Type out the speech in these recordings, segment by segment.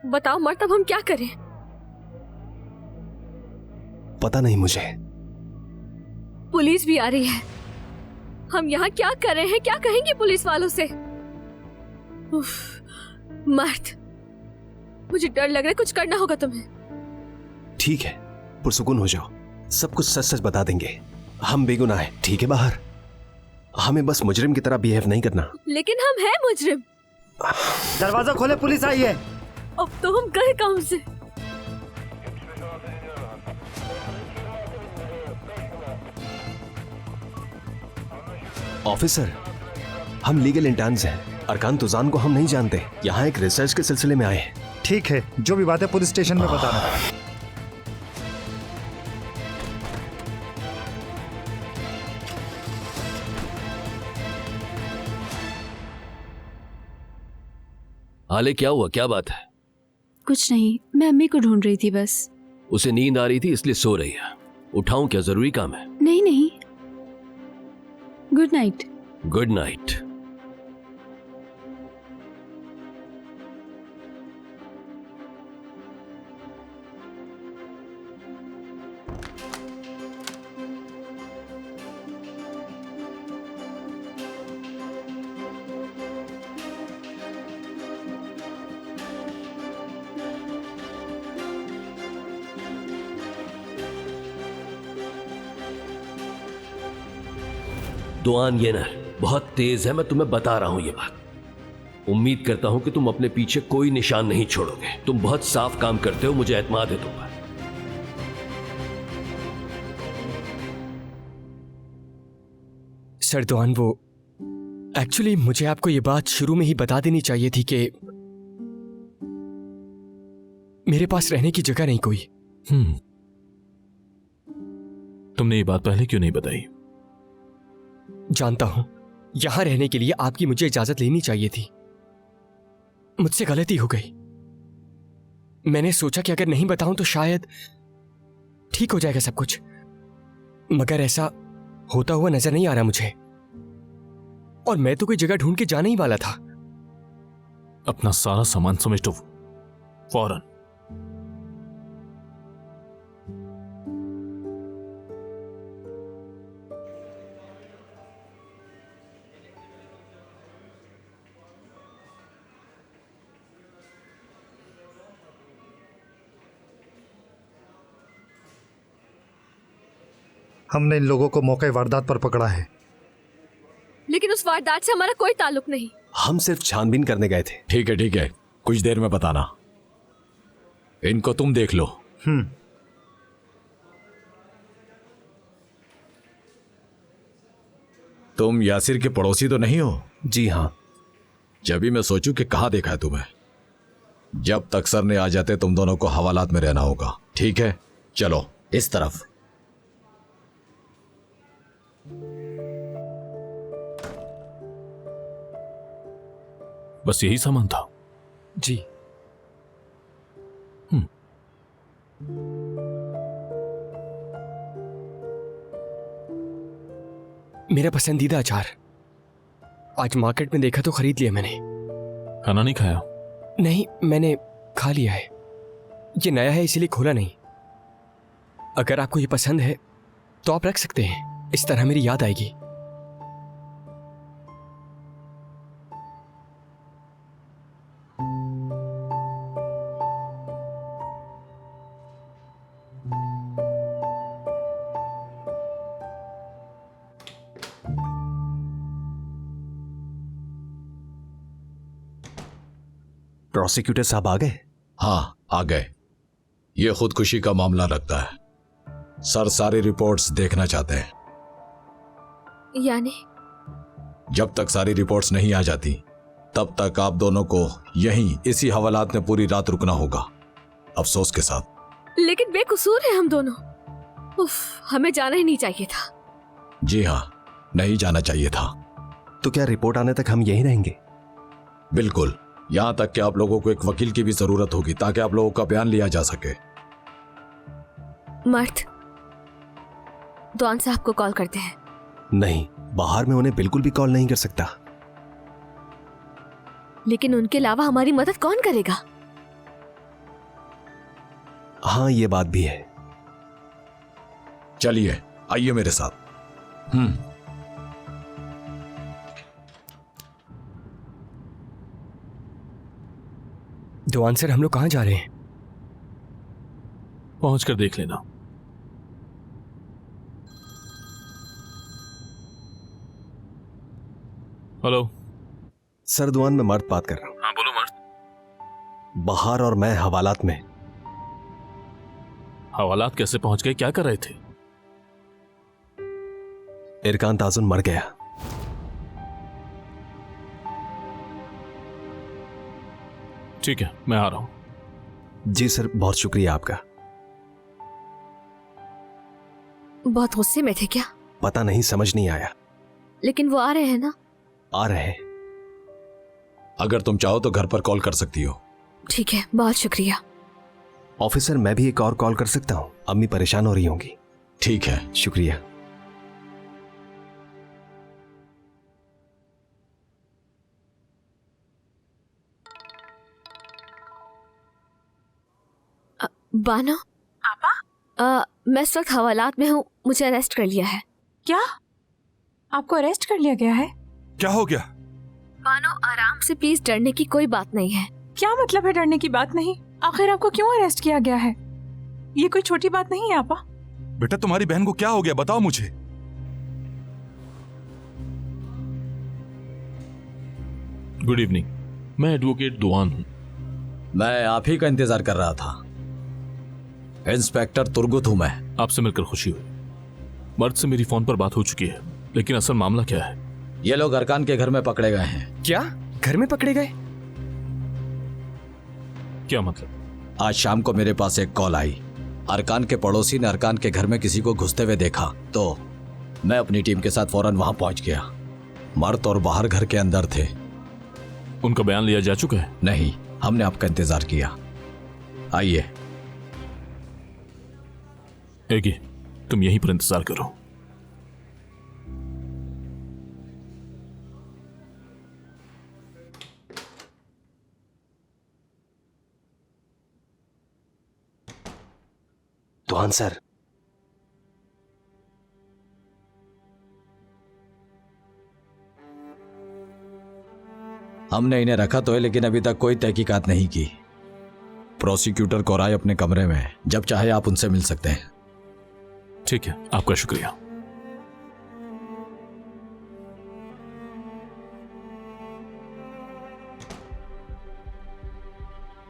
बताओ मर्द, अब हम क्या करें? पता नहीं मुझे। पुलिस भी आ रही है। हम यहाँ क्या कर रहे हैं? क्या कहेंगे पुलिस वालों से? उफ, मर्द, मुझे डर लग रहा है। कुछ करना होगा तुम्हें। ठीक है, पुरसुकून हो जाओ। सब कुछ सच सच बता देंगे। हम बेगुनाह हैं, ठीक है? बाहर हमें बस मुजरिम की तरह बिहेव नहीं करना। लेकिन हम हैं मुजरिम। दरवाजा खोले, पुलिस आई है। अब तो हम गए काम से। ऑफिसर, हम लीगल इंटर्न्स हैं। अरकान तुजान को हम नहीं जानते। यहाँ एक रिसर्च के सिलसिले में आए हैं। ठीक है, जो भी बात है पुलिस स्टेशन में बताना। हाले क्या हुआ? क्या बात है? कुछ नहीं, मैं अम्मी को ढूंढ रही थी बस। उसे नींद आ रही थी इसलिए सो रही है। उठाऊं क्या? जरूरी काम है? नहीं नहीं, गुड नाइट। Good night. दुआन येनर बहुत तेज है, मैं तुम्हें बता रहा हूं ये बात। उम्मीद करता हूं कि तुम अपने पीछे कोई निशान नहीं छोड़ोगे। तुम बहुत साफ काम करते हो, मुझे एतमाद है तुम पर। सर दुआन, वो एक्चुअली मुझे आपको ये बात शुरू में ही बता देनी चाहिए थी कि मेरे पास रहने की जगह नहीं कोई। तुमने ये बात पहले क्यों नहीं बताई? जानता हूं, यहां रहने के लिए आपकी मुझे इजाजत लेनी चाहिए थी। मुझसे गलती हो गई। मैंने सोचा कि अगर नहीं बताऊं तो शायद ठीक हो जाएगा सब कुछ, मगर ऐसा होता हुआ नजर नहीं आ रहा मुझे। और मैं तो कोई जगह ढूंढ के जाने ही वाला था। अपना सारा सामान समेटो फौरन। हमने इन लोगों को मौके वारदात पर पकड़ा है। लेकिन उस वारदात से हमारा कोई ताल्लुक नहीं। हम सिर्फ छानबीन करने गए थे। ठीक है, कुछ देर में बताना। इनको तुम देख लो। तुम यासिर के पड़ोसी तो नहीं हो? जी हाँ। जब भी मैं सोचूं कि कहां देखा है तुम्हें। जब तक सर ने आ जाते तुम दोनों को हवालात में रहना होगा, ठीक है? चलो इस तरफ। बस यही सामान था? जी। मेरा पसंदीदा अचार। आज मार्केट में देखा तो खरीद लिया मैंने। खाना नहीं खाया? नहीं, मैंने खा लिया है। ये नया है इसीलिए खोला नहीं। अगर आपको ये पसंद है तो आप रख सकते हैं, इस तरह मेरी याद आएगी। प्रोसिक्यूटर साहब आ गए? हाँ, आ गए। ये खुदकुशी का मामला लगता है। सर सारी रिपोर्ट्स देखना चाहते हैं। यानी? जब तक सारी रिपोर्ट्स नहीं आ जाती तब तक आप दोनों को यहीं इसी हवालात में पूरी रात रुकना होगा, अफसोस के साथ। लेकिन बेकसूर है हम दोनों। उफ, हमें जाना ही नहीं चाहिए था। जी हाँ, नहीं जाना चाहिए था। तो क्या रिपोर्ट आने तक हम यहीं रहेंगे? बिल्कुल, यहां तक कि आप लोगों को एक वकील की भी जरूरत होगी ताकि आप लोगों का बयान लिया जा सके। मर्द, दुआन साहब को कॉल करते हैं। नहीं, बाहर में उन्हें बिल्कुल भी कॉल नहीं कर सकता। लेकिन उनके अलावा हमारी मदद कौन करेगा? हाँ, ये बात भी है। चलिए आइए मेरे साथ। देवान सर, हम लोग कहाँ जा रहे हैं? पहुंच कर देख लेना। हेलो सर, दुआन में मर्द बात कर रहा हूँ। हाँ बोलो मर्द। बहार और मैं हवालात में। हवालात कैसे पहुंच गए? क्या कर रहे थे? इरकान ताजुन मर गया। ठीक है, मैं आ रहा हूं। जी सर, बहुत शुक्रिया आपका। बहुत गुस्से में थे क्या? पता नहीं, समझ नहीं आया। लेकिन वो आ रहे हैं ना? आ रहे हैं। अगर तुम चाहो तो घर पर कॉल कर सकती हो। ठीक है, बहुत शुक्रिया। ऑफिसर, मैं भी एक और कॉल कर सकता हूँ? अम्मी परेशान हो रही होंगी। ठीक है। शुक्रिया। बानो, पापा, मैं इस वक्त हवालात में हूँ। मुझे अरेस्ट कर लिया है। क्या आपको अरेस्ट कर लिया गया है? क्या हो गया? बानो, आराम से प्लीज, डरने की कोई बात नहीं है। क्या मतलब है डरने की बात नहीं? आखिर आपको क्यों अरेस्ट किया गया है? ये कोई छोटी बात नहीं है आपा। बेटा, तुम्हारी बहन को क्या हो गया, बताओ मुझे। गुड इवनिंग, मैं एडवोकेट दुआन हूं। मैं आप ही का इंतजार कर रहा था। इंस्पेक्टर तुर्गुत हूं मैं। आपसे मिलकर खुशी हुई। मर्द से मेरी फोन पर बात हो चुकी है, लेकिन असल मामला क्या है? ये लोग अरकान के घर में पकड़े गए हैं। क्या? घर में पकड़े गए? क्या मतलब? आज शाम को मेरे पास एक कॉल आई। अरकान के पड़ोसी ने अरकान के घर में किसी को घुसते हुए देखा, तो मैं अपनी टीम के साथ फौरन वहां पहुंच गया। मर्द और बाहर घर के अंदर थे। उनका बयान लिया जा चुका है? नहीं, हमने आपका इंतजार किया। आइए। एगी, तुम यहीं पर इंतजार करो। दुआन सर, हमने इन्हें रखा तो है, लेकिन अभी तक कोई तहकीकात नहीं की। प्रोसिक्यूटर कोराय अपने कमरे में, जब चाहे आप उनसे मिल सकते हैं। ठीक है, आपका शुक्रिया।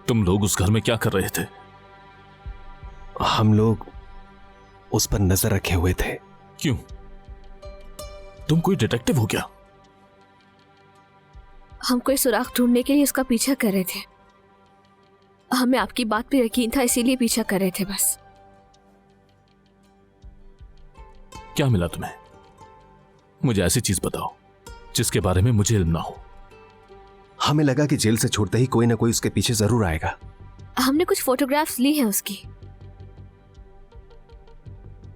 तुम लोग उस घर में क्या कर रहे थे? हम लोग उस पर नजर रखे हुए थे। क्यों? तुम कोई डिटेक्टिव हो क्या? हम कोई सुराग ढूंढने के लिए उसका पीछा कर रहे थे। हमें आपकी बात पे यकीन था, इसीलिए पीछा कर रहे थे बस। क्या मिला तुम्हें? मुझे ऐसी चीज बताओ जिसके बारे में मुझे इल्म ना हो। हमें लगा कि जेल से छूटते ही कोई ना कोई उसके पीछे जरूर आएगा। हमने कुछ फोटोग्राफ्स ली हैं उसकी।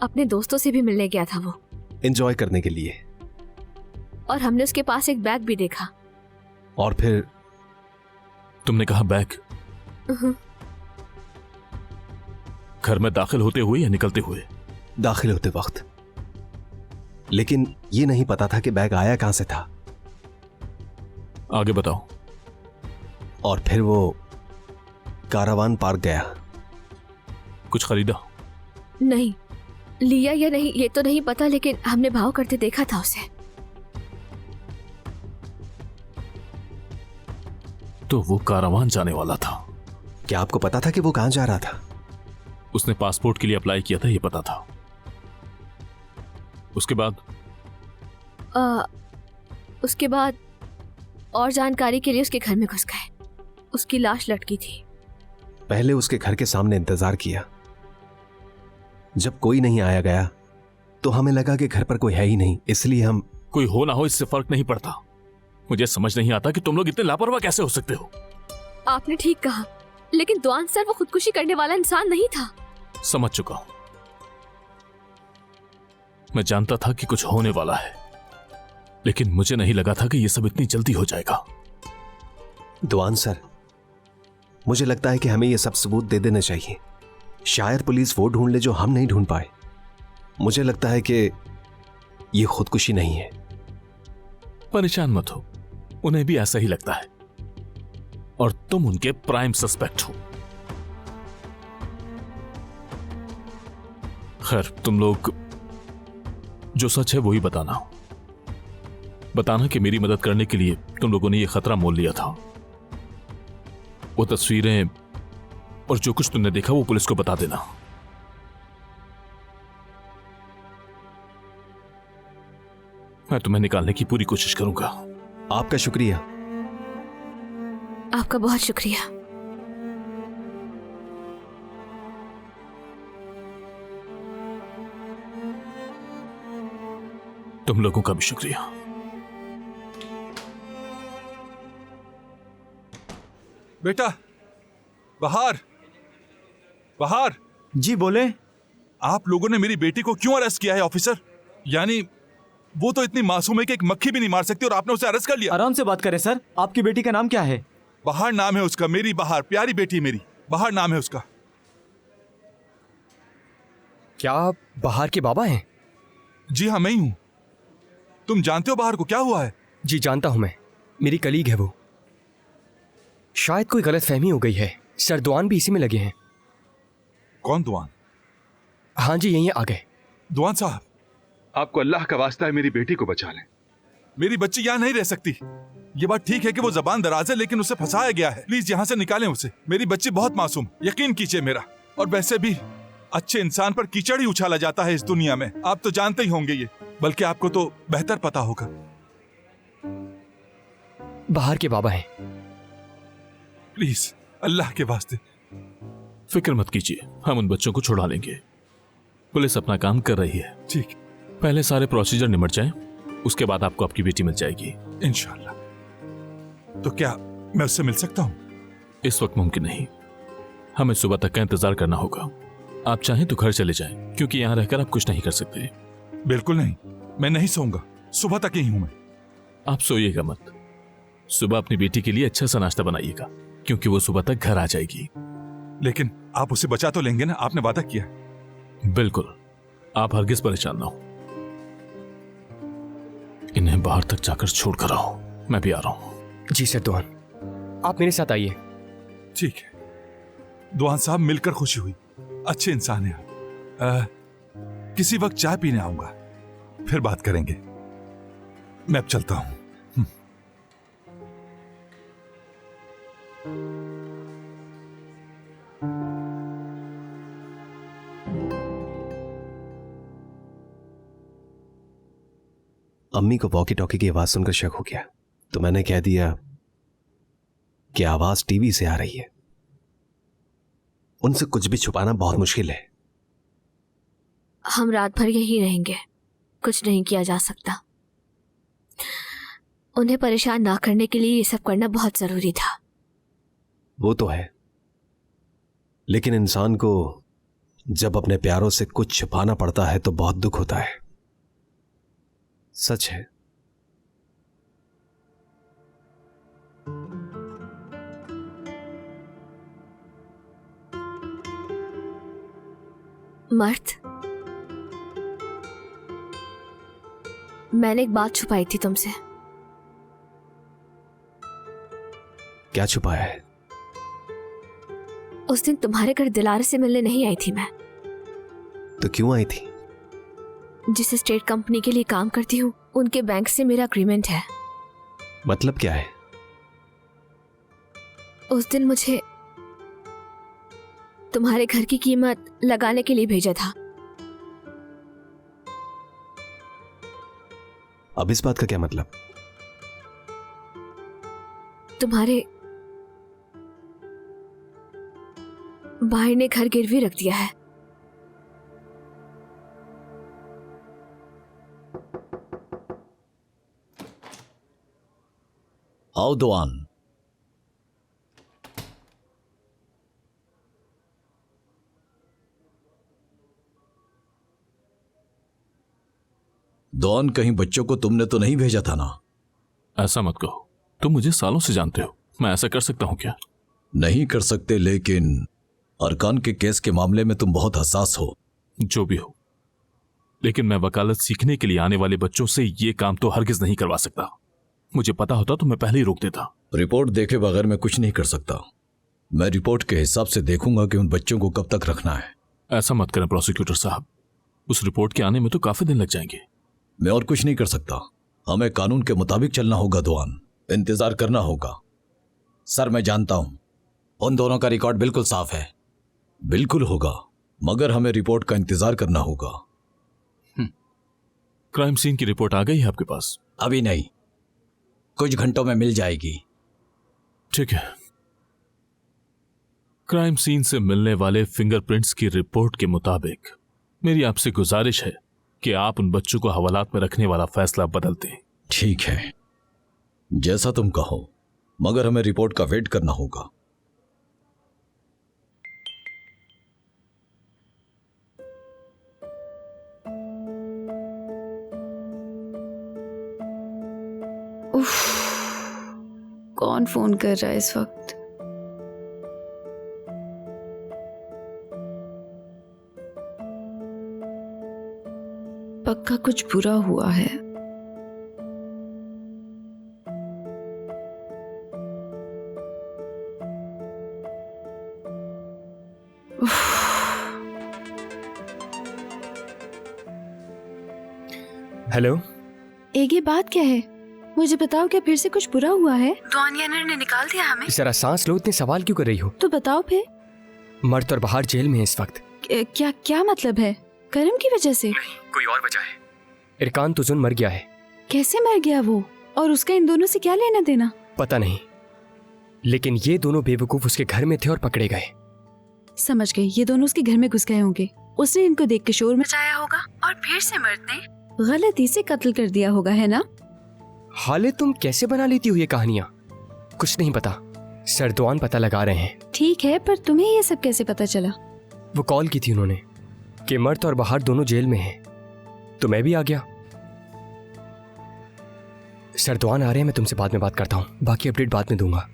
अपने दोस्तों से भी मिलने गया था वो, एंजॉय करने के लिए। और हमने उसके पास एक बैग भी देखा। और फिर तुमने कहा बैग? घर में दाखिल होते हुए या निकलते हुए? दाखिल होते वक्त। लेकिन ये नहीं पता था कि बैग आया कहां से था। आगे बताओ। और फिर वो कारावान पार्क गया। कुछ खरीदा? नहीं, लिया या नहीं ये तो नहीं पता, लेकिन हमने भाव करते देखा था उसे। तो वो कारावान जाने वाला था। क्या आपको पता था कि वो कहां जा रहा था? उसने पासपोर्ट के लिए अप्लाई किया था, ये पता था। उसके बाद? उसके बाद और जानकारी के लिए उसके घर में घुस गए। उसकी लाश लटकी थी। पहले उसके घर के सामने इंतजार किया। जब कोई नहीं आया गया तो हमें लगा कि घर पर कोई है ही नहीं, इसलिए हम। कोई हो ना हो इससे फर्क नहीं पड़ता। मुझे समझ नहीं आता कि तुम लोग इतने लापरवाह कैसे हो सकते हो। आपने ठीक कहा, लेकिन दुआन सर वो खुदकुशी करने वाला इंसान नहीं था। समझ चुका हूं। मैं जानता था कि कुछ होने वाला है, लेकिन मुझे नहीं लगा था कि यह सब इतनी जल्दी हो जाएगा। दुआन सर, मुझे लगता है कि हमें यह सब सबूत दे देने चाहिए। शायद पुलिस वो ढूंढ ले जो हम नहीं ढूंढ पाए। मुझे लगता है कि ये खुदकुशी नहीं है। परेशान मत हो, उन्हें भी ऐसा ही लगता है और तुम उनके प्राइम सस्पेक्ट हो। खैर, तुम लोग जो सच है वही बताना कि मेरी मदद करने के लिए तुम लोगों ने यह खतरा मोल लिया था। वो तस्वीरें और जो कुछ तुमने देखा वो पुलिस को बता देना। मैं तुम्हें निकालने की पूरी कोशिश करूंगा। आपका शुक्रिया। आपका बहुत शुक्रिया। तुम लोगों का भी शुक्रिया। बेटा, बाहर बाहर। जी बोले। आप लोगों ने मेरी बेटी को क्यों अरेस्ट किया है ऑफिसर? यानी वो तो इतनी मासूम है कि एक मक्खी भी नहीं मार सकती और आपने उसे अरेस्ट कर लिया। आराम से बात करें सर। आपकी बेटी का नाम क्या है? बाहर नाम है उसका। मेरी बाहर, प्यारी बेटी मेरी, बाहर नाम है उसका। क्या आप बाहर के बाबा हैं? जी हाँ, मैं ही हूं। तुम जानते हो बाहर को क्या हुआ है? जी जानता हूं मैं, मेरी कलीग है वो। शायद कोई गलतफहमी हो गई है। सर दुआन भी इसी में लगे हैं। कौन दुआन? हाँ जी, यहीं आ गए। दुआन साहब, आपको अल्लाह का वास्ता है मेरी बेटी को बचा लें। मेरी बच्ची यहाँ नहीं रह सकती। ये बात ठीक है कि वो जबान दराज है, लेकिन उसे फंसाया गया है। प्लीज यहाँ से निकालें उसे। मेरी बच्ची बहुत मासूम, यकीन कीजिए मेरा। और वैसे भी अच्छे इंसान पर कीचड़ ही उछाला जाता है इस दुनिया में। आप तो जानते ही होंगे ये, बल्कि आपको तो बेहतर पता होगा। बाहर के बाबा हैं। प्लीज अल्लाह के वास्ते। फिक्र मत कीजिए, हम उन बच्चों को छुड़ा लेंगे। पुलिस अपना काम कर रही है। ठीक। पहले सारे प्रोसीजर निमट जाएं, उसके बाद आपको आपकी बेटी मिल जाएगी इंशाल्लाह। तो क्या मैं उससे मिल सकता हूँ? इस वक्त मुमकिन नहीं, हमें सुबह तक का इंतजार करना होगा। आप चाहें तो घर चले जाएं, क्योंकि यहाँ रहकर आप कुछ नहीं कर सकते। बिल्कुल नहीं, मैं नहीं सोऊंगा। सुबह तक यही हूं मैं। आप सोइएगा मत। सुबह अपनी बेटी के लिए अच्छा सा नाश्ता बनाइएगा, क्योंकि वो सुबह तक घर आ जाएगी। लेकिन आप उसे बचा तो लेंगे ना? आपने वादा किया। बिल्कुल, आप हरगिज परेशान ना हो। इन्हें बाहर तक जाकर छोड़ कर आओ, मैं भी आ रहा हूं। जी सर दुआन, आप मेरे साथ आइए। ठीक है। दुआन साहब, मिलकर खुशी हुई। अच्छे इंसान हैं आप। किसी वक्त चाय पीने आऊंगा, फिर बात करेंगे। मैं अब चलता हूं। अम्मी को वॉकी टॉकी की आवाज सुनकर शक हो गया, तो मैंने कह दिया कि आवाज टीवी से आ रही है। उनसे कुछ भी छुपाना बहुत मुश्किल है। हम रात भर यहीं रहेंगे, कुछ नहीं किया जा सकता। उन्हें परेशान ना करने के लिए ये सब करना बहुत जरूरी था। वो तो है, लेकिन इंसान को जब अपने प्यारों से कुछ छुपाना पड़ता है तो बहुत दुख होता है। सच है। मर्द, मैंने एक बात छुपाई थी तुमसे। क्या छुपाया है? उस दिन तुम्हारे घर दिलारे से मिलने नहीं आई थी मैं। तो क्यों आई थी? जिस स्टेट कंपनी के लिए काम करती हूँ, उनके बैंक से मेरा एग्रीमेंट है। मतलब क्या है? उस दिन मुझे तुम्हारे घर की कीमत लगाने के लिए भेजा था। अब इस बात का क्या मतलब? तुम्हारे भाई ने घर गिरवी रख दिया है। आओ दुआन। दुआन, कहीं बच्चों को तुमने तो नहीं भेजा था ना? ऐसा मत कहो, तुम मुझे सालों से जानते हो। मैं ऐसा कर सकता हूं क्या? नहीं कर सकते, लेकिन अरकान के केस के मामले में तुम बहुत हसास हो। जो भी हो, लेकिन मैं वकालत सीखने के लिए आने वाले बच्चों से ये काम तो हरगिज नहीं करवा सकता। मुझे पता होता तो मैं पहले ही रोक देता। रिपोर्ट देखे बगैर मैं कुछ नहीं कर सकता। मैं रिपोर्ट के हिसाब से देखूंगा कि उन बच्चों को कब तक रखना है। ऐसा मत करें प्रोसिक्यूटर साहब, उस रिपोर्ट के आने में तो काफी दिन लग जाएंगे। मैं और कुछ नहीं कर सकता। हमें कानून के मुताबिक चलना होगा दुआन, इंतजार करना होगा। सर मैं जानता हूं उन दोनों का रिकॉर्ड बिल्कुल साफ है। बिल्कुल होगा, मगर हमें रिपोर्ट का इंतजार करना होगा। क्राइम सीन की रिपोर्ट आ गई है आपके पास? अभी नहीं, कुछ घंटों में मिल जाएगी। ठीक है। क्राइम सीन से मिलने वाले फिंगरप्रिंट्स की रिपोर्ट के मुताबिक मेरी आपसे गुजारिश है कि आप उन बच्चों को हवालात में रखने वाला फैसला बदल दें। ठीक है, जैसा तुम कहो, मगर हमें रिपोर्ट का वेट करना होगा। उफ, कौन फोन कर रहा है इस वक्त? पक्का कुछ बुरा हुआ है। हेलो, एक ये बात क्या है? मुझे बताओ, क्या फिर से कुछ बुरा हुआ है? दुआनियानर ने निकाल दिया हमें? जरा सांस लो, इतने सवाल क्यों कर रही हो? तो बताओ फिर। मर्द और बाहर जेल में है इस वक्त। क्या क्या मतलब है? करम की वजह से? कोई और वजह है। इरकान तुजुन मर गया है। कैसे मर गया वो? और उसका इन दोनों से क्या लेना देना? पता नहीं, लेकिन ये दोनों बेवकूफ उसके घर में थे और पकड़े गए। समझ गई, ये दोनों उसके घर में घुस गए होंगे। उसने इनको देख के शोर मचाया होगा और फिर से मर्द ने गलती से कत्ल कर दिया होगा, है ना? हाले तुम कैसे बना लेती हो ये कहानियां? कुछ नहीं पता, सरदुआन पता लगा रहे हैं। ठीक है, पर तुम्हें ये सब कैसे पता चला? वो कॉल की थी उन्होंने कि मर्द और बाहर दोनों जेल में हैं, तो मैं भी आ गया। सरदुआन आ रहे हैं, मैं तुमसे बाद में बात करता हूँ, बाकी अपडेट बाद में दूंगा।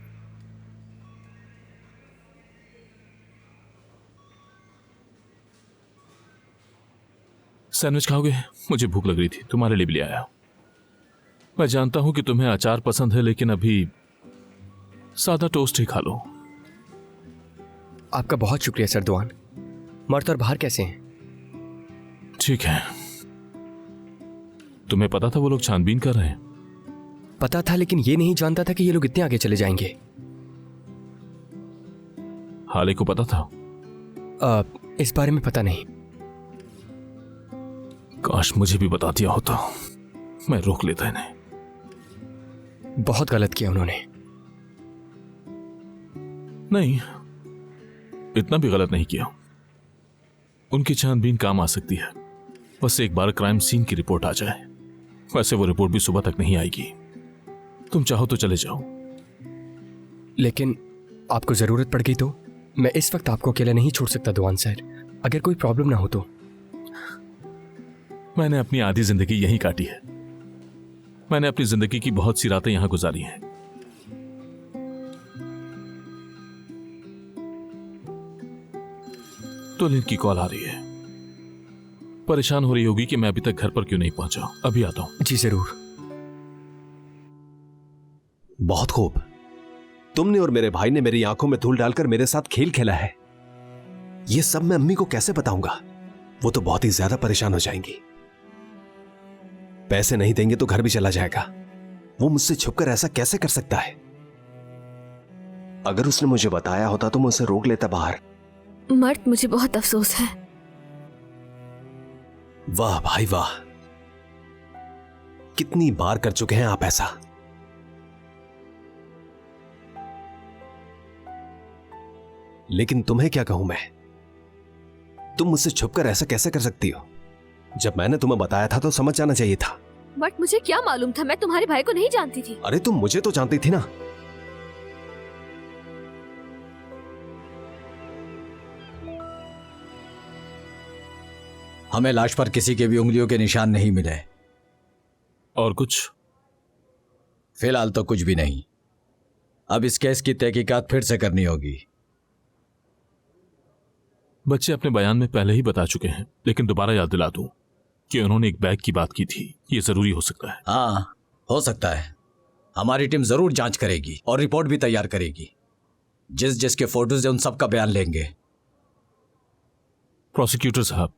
सैंडविच खाओगे? मुझे भूख लग रही थी, तुम्हारे लिए भी ले आया। मैं जानता हूं कि तुम्हें अचार पसंद है, लेकिन अभी सादा टोस्ट ही खा लो। आपका बहुत शुक्रिया सरदुआन। मर्द और बाहर कैसे हैं? ठीक है। तुम्हें पता था वो लोग छानबीन कर रहे हैं? पता था, लेकिन ये नहीं जानता था कि ये लोग इतने आगे चले जाएंगे। हाले को पता था? इस बारे में पता नहीं। काश मुझे भी बता दिया होता, मैं रोक लेता इन्हें। बहुत गलत किया उन्होंने। नहीं, इतना भी गलत नहीं किया। उनकी छानबीन काम आ सकती है, बस एक बार क्राइम सीन की रिपोर्ट आ जाए। वैसे वो रिपोर्ट भी सुबह तक नहीं आएगी। तुम चाहो तो चले जाओ। लेकिन आपको जरूरत पड़ गई तो? मैं इस वक्त आपको अकेला नहीं छोड़ सकता दुआन सर, अगर कोई प्रॉब्लम ना हो तो। मैंने अपनी आधी जिंदगी यहीं काटी है। मैंने अपनी जिंदगी की बहुत सी रातें यहां गुजारी हैं। तो लिन की कॉल आ रही है, परेशान हो रही होगी कि मैं अभी तक घर पर क्यों नहीं पहुंचा। अभी आता हूं। जी जरूर। बहुत खूब। तुमने और मेरे भाई ने मेरी आंखों में धूल डालकर मेरे साथ खेल खेला है। ये सब मैं अम्मी को कैसे बताऊंगा? वो तो बहुत ही ज्यादा परेशान हो जाएंगी। पैसे नहीं देंगे तो घर भी चला जाएगा। वो मुझसे छुपकर ऐसा कैसे कर सकता है? अगर उसने मुझे बताया होता तो मैं उसे रोक लेता बाहर। मर्द, मुझे बहुत अफसोस है। वाह भाई वाह, कितनी बार कर चुके हैं आप ऐसा। लेकिन तुम्हें क्या कहूं मैं? तुम मुझसे छुपकर ऐसा कैसे कर सकती हो? जब मैंने तुम्हें बताया था तो समझ जाना चाहिए था। बट मुझे क्या मालूम था? मैं तुम्हारे भाई को नहीं जानती थी। अरे तुम मुझे तो जानती थी ना। हमें लाश पर किसी के भी उंगलियों के निशान नहीं मिले। और कुछ? फिलहाल तो कुछ भी नहीं। अब इस केस की तहकीकात फिर से करनी होगी। बच्चे अपने बयान में पहले ही बता चुके हैं, लेकिन दोबारा याद दिला दूं कि उन्होंने एक बैग की बात की थी। ये जरूरी हो सकता है। हाँ, हो सकता है। हमारी टीम जरूर जांच करेगी और रिपोर्ट भी तैयार करेगी। जिस जिसके फोटोज है उन सबका बयान लेंगे। प्रोसिक्यूटर साहब,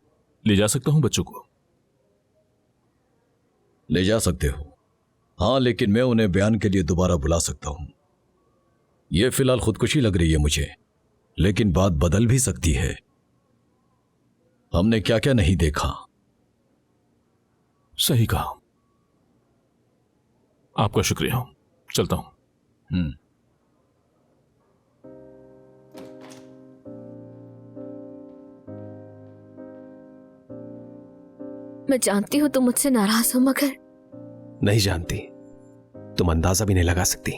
ले जा सकता हूं बच्चों को? ले जा सकते हो, हाँ, लेकिन मैं उन्हें बयान के लिए दोबारा बुला सकता हूं। यह फिलहाल खुदकुशी लग रही है मुझे, लेकिन बात बदल भी सकती है। हमने क्या क्या नहीं देखा। सही कहा। आपका शुक्रिया, चलता हूं। मैं जानती हूँ तुम मुझसे नाराज हो, मगर नहीं जानती, तुम अंदाजा भी नहीं लगा सकती।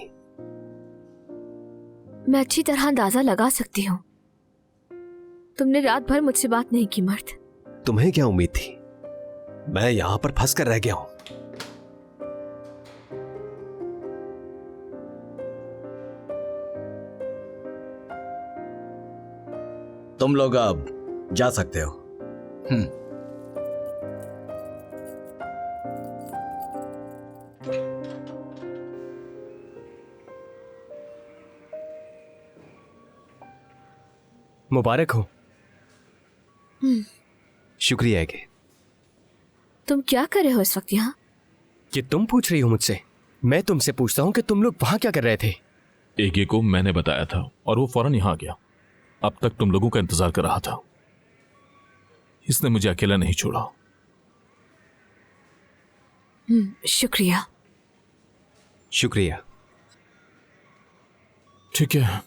मैं अच्छी तरह अंदाजा लगा सकती हूँ। तुमने रात भर मुझसे बात नहीं की मर्द। तुम्हें क्या उम्मीद थी? मैं यहां पर फंस कर रह गया हूं। तुम लोग अब जा सकते हो। मुबारक हो। शुक्रिया है कि तुम क्या कर रहे हो इस वक्त यहाँ? ये तुम पूछ रही हो मुझसे? मैं तुमसे पूछता हूँ कि तुम लोग वहां क्या कर रहे थे? एगे को मैंने बताया था और वो फौरन यहां आ गया। अब तक तुम लोगों का इंतजार कर रहा था। इसने मुझे अकेला नहीं छोड़ा। शुक्रिया। शुक्रिया। ठीक है,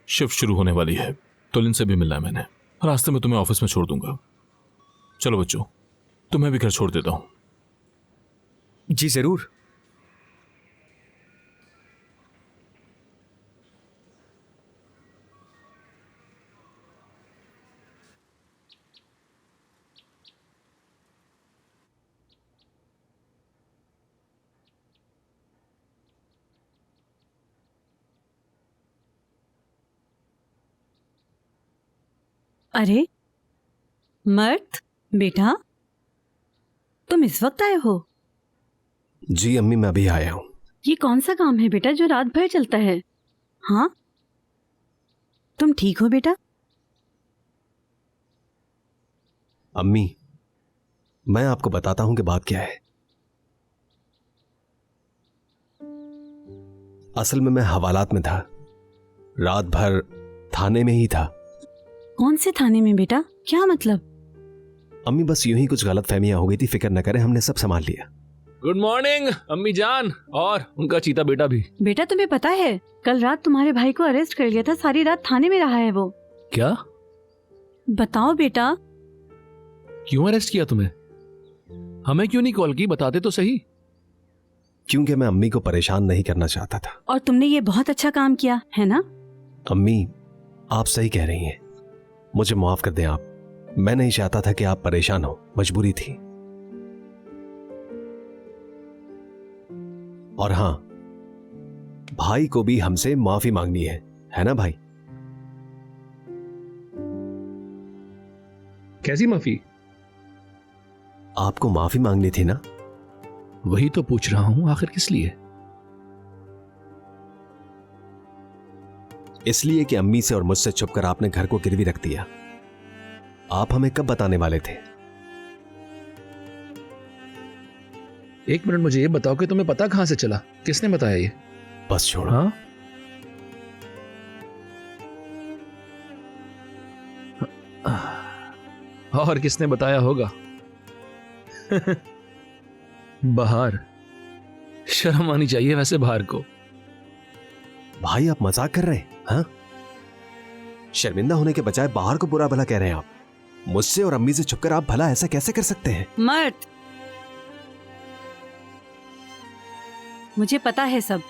शिफ्ट शुरू होने वाली है तो इनसे भी मिलना है मैंने। रास्ते में तुम्हें ऑफिस में छोड़ दूंगा। चलो बच्चों, तुम्हें भी घर छोड़ देता हूं। जी जरूर। अरे मर्द बेटा, तुम इस वक्त आए हो? जी अम्मी, मैं अभी आया हूं। ये कौन सा काम है बेटा जो रात भर चलता है? हाँ, तुम ठीक हो बेटा? अम्मी, मैं आपको बताता हूं कि बात क्या है। असल में मैं हवालात में था, रात भर थाने में ही था। कौन से थाने में बेटा? क्या मतलब? अम्मी, बस यूं ही कुछ गलत फहमियां हो गई थी, फिक्र न करें, हमने सब संभाल लिया। गुड मॉर्निंग अम्मी जान, और उनका चीता बेटा भी। बेटा तुम्हें पता है कल रात तुम्हारे भाई को अरेस्ट कर लिया था, सारी रात थाने में रहा है वो। क्या? बताओ बेटा। क्यों अरेस्ट किया तुम्हें? हमें क्यों नहीं कॉल की? बताते तो सही। क्योंकि मैं अम्मी को परेशान नहीं करना चाहता था। और तुमने ये बहुत अच्छा काम किया है ना? अम्मी, आप सही कह रही हैं, मुझे माफ कर दें आप। मैं नहीं चाहता था कि आप परेशान हो, मजबूरी थी। और हां, भाई को भी हमसे माफी मांगनी है ना भाई? कैसी माफी? आपको माफी मांगनी थी ना? वही तो पूछ रहा हूं, आखिर किस लिए? इसलिए कि अम्मी से और मुझसे छुपकर आपने घर को गिरवी रख दिया। आप हमें कब बताने वाले थे? एक मिनट, मुझे ये बताओ कि तुम्हें पता कहां से चला? किसने बताया ये? बस छोड़ो। हाँ? और किसने बताया होगा? बाहर। शर्म आनी चाहिए वैसे बाहर को। भाई, आप मजाक कर रहे हैं? हाँ, शर्मिंदा होने के बजाय बाहर को बुरा भला कह रहे हैं आप। मुझसे और अम्मी से छुपकर आप भला ऐसा कैसे कर सकते हैं? मर्द, मुझे पता है सब।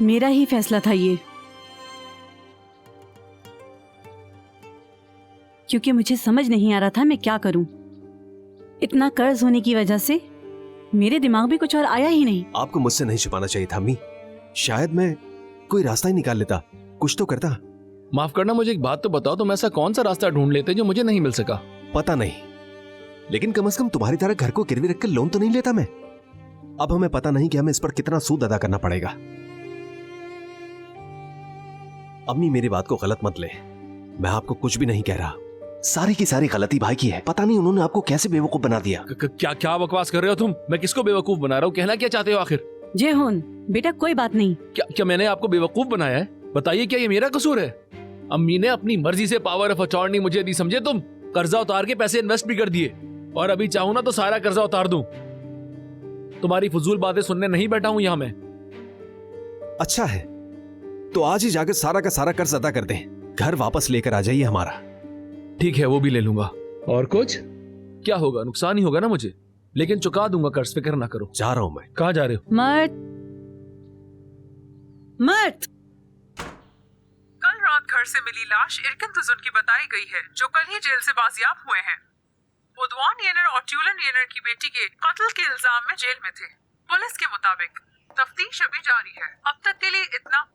मेरा ही फैसला था ये, क्योंकि मुझे समझ नहीं आ रहा था मैं क्या करूं। इतना कर्ज होने की वजह से मेरे दिमाग में कुछ और आया ही नहीं। आपको मुझसे नहीं छुपाना चाहिए था अम्मी। शायद मैं कोई रास्ता ही निकाल लेता। कुछ तो करता। माफ करना, मुझे एक बात तो बताओ, तुम ऐसा कौन सा रास्ता ढूंढ लेते जो मुझे नहीं मिल सका? पता नहीं, लेकिन कम से कम तुम्हारी तरह घर को गिरवी रखकर लोन तो नहीं लेता मैं। अब हमें पता नहीं कि हमें इस पर कितना सूद अदा करना पड़ेगा। अम्मी मेरी बात को गलत मत ले, मैं आपको कुछ भी नहीं कह रहा। सारी की सारी गलती भाई की है। पता नहीं उन्होंने आपको कैसे बेवकूफ बना दिया। क्या क्या बकवास कर रहे हो तुम? मैं किसको बेवकूफ बना रहा हूँ? कहना क्या चाहते हो आखिर? जेहोन बेटा कोई बात नहीं। क्या मैंने आपको बेवकूफ बनाया है? बताइए, क्या ये मेरा कसूर है? अम्मी ने अपनी मर्जी से पावर ऑफ अटॉर्नी मुझे दी, समझे तुम? कर्जा उतार के पैसे इन्वेस्ट भी कर दिए, और अभी चाहूं ना तो सारा कर्जा उतार दूं। तुम्हारी फजूल बातें सुनने नहीं बैठा हूं यहां मैं। अच्छा है, तो आज ही जाकर सारा का सारा कर्ज अदा कर दें, घर वापस लेकर आ जाइए हमारा। ठीक है, वो भी ले लूंगा। और कुछ क्या होगा? नुकसान ही होगा ना मुझे, लेकिन चुका दूंगा कर्ज, फिक्र ना करो। जा रहा हूं मैं। कहां जा रहे हो? मर्द कल रात घर से मिली लाश इरकन तुजुन की बताई गई है, जो कल ही जेल से बाजियाब हुए हैं। वो दुआन येनर और ट्यूलन येनर की बेटी के कत्ल के इल्जाम में जेल में थे। पुलिस के मुताबिक तफ्तीश अभी जारी है। अब तक के लिए इतना।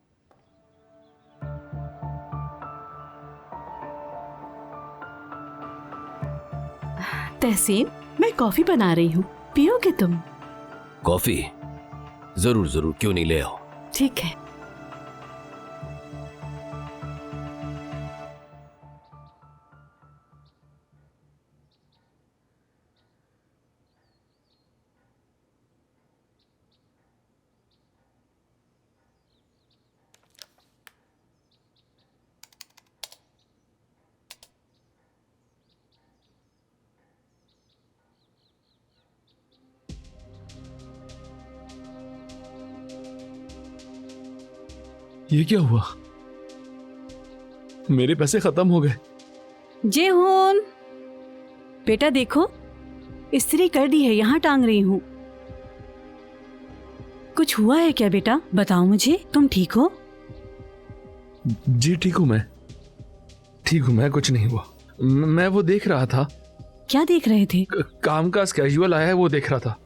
तहसीन, मैं कॉफी बना रही हूँ, पियोगे तुम? कॉफी? जरूर जरूर, क्यों नहीं, ले आओ। ठीक है। ये क्या हुआ? मेरे पैसे खत्म हो गए। जेहोन बेटा देखो, इस्त्री कर दी है, यहाँ टांग रही हूँ। कुछ हुआ है क्या बेटा? बताओ मुझे, तुम ठीक हो? जी ठीक हूँ मैं, ठीक हूँ मैं, कुछ नहीं हुआ। मैं वो देख रहा था। क्या देख रहे थे? काम का स्केड्यूल आया है, वो देख रहा था।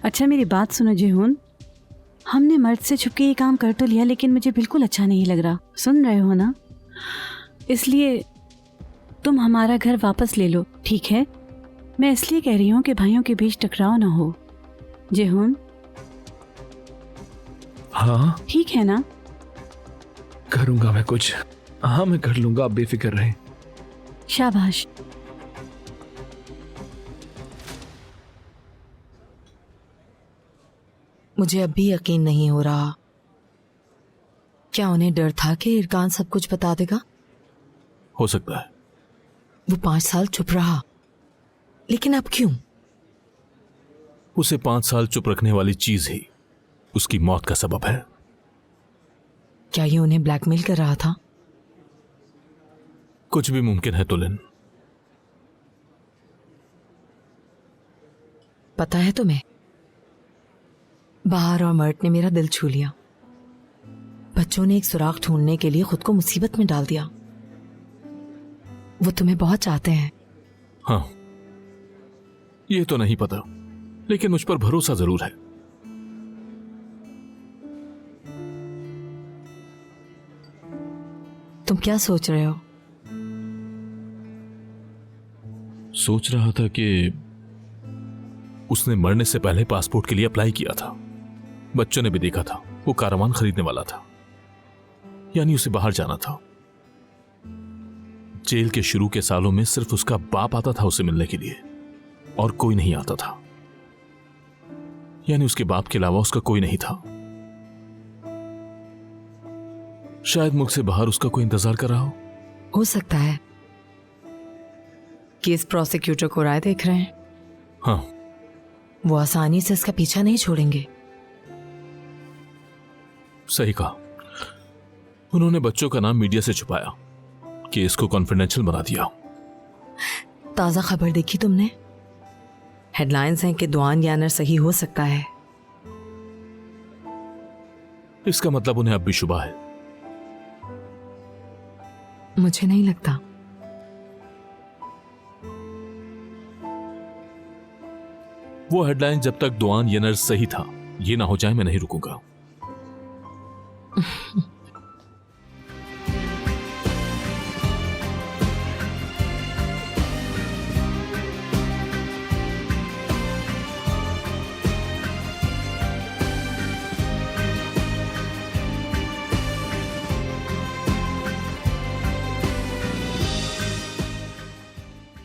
अच्छा मेरी बात सुनो जेहोन, हमने मर्द से छुपके ये काम कर तो लिया, लेकिन मुझे बिल्कुल अच्छा नहीं लग रहा। सुन रहे हो ना? इसलिए तुम हमारा घर वापस ले लो, ठीक है? मैं इसलिए कह रही हूँ कि भाइयों के बीच टकराव ना हो। जेहोन हाँ ठीक है ना? करूंगा मैं कुछ। हाँ मैं कर लूंगा, आप बेफिक्र रहें। शाबाश। मुझे अब भी यकीन नहीं हो रहा। क्या उन्हें डर था कि इरकान सब कुछ बता देगा? हो सकता है। वो 5 साल चुप रहा, लेकिन अब क्यों? उसे 5 साल चुप रखने वाली चीज ही उसकी मौत का सबब है। क्या ये उन्हें ब्लैकमेल कर रहा था? कुछ भी मुमकिन है तुलिन। पता है तुम्हें, बाहर और मर्ट ने मेरा दिल छू लिया। बच्चों ने एक सुराग ढूंढने के लिए खुद को मुसीबत में डाल दिया। वो तुम्हें बहुत चाहते हैं। हाँ, ये तो नहीं पता, लेकिन मुझ पर भरोसा जरूर है। तुम क्या सोच रहे हो? सोच रहा था कि उसने मरने से पहले पासपोर्ट के लिए अप्लाई किया था। बच्चों ने भी देखा था, वो कारवान खरीदने वाला था, यानी उसे बाहर जाना था। जेल के शुरू के सालों में सिर्फ उसका बाप आता था उसे मिलने के लिए, और कोई नहीं आता था। यानी उसके बाप के अलावा उसका कोई नहीं था। शायद मुझसे बाहर उसका कोई इंतजार कर रहा हो सकता है केस प्रोसिक्यूटर को राय देख रहे हैं। हाँ, वो आसानी से इसका पीछा नहीं छोड़ेंगे। सही कहा। उन्होंने बच्चों का नाम मीडिया से छुपाया, केस को कॉन्फिडेंशियल बना दिया। ताजा खबर देखी तुमने? हेडलाइंस हैं कि दुआन यानर सही हो सकता है। इसका मतलब उन्हें अब भी शुबा है। मुझे नहीं लगता। वो हेडलाइन जब तक दुआन येनर सही था ये ना हो जाए, मैं नहीं रुकूंगा। है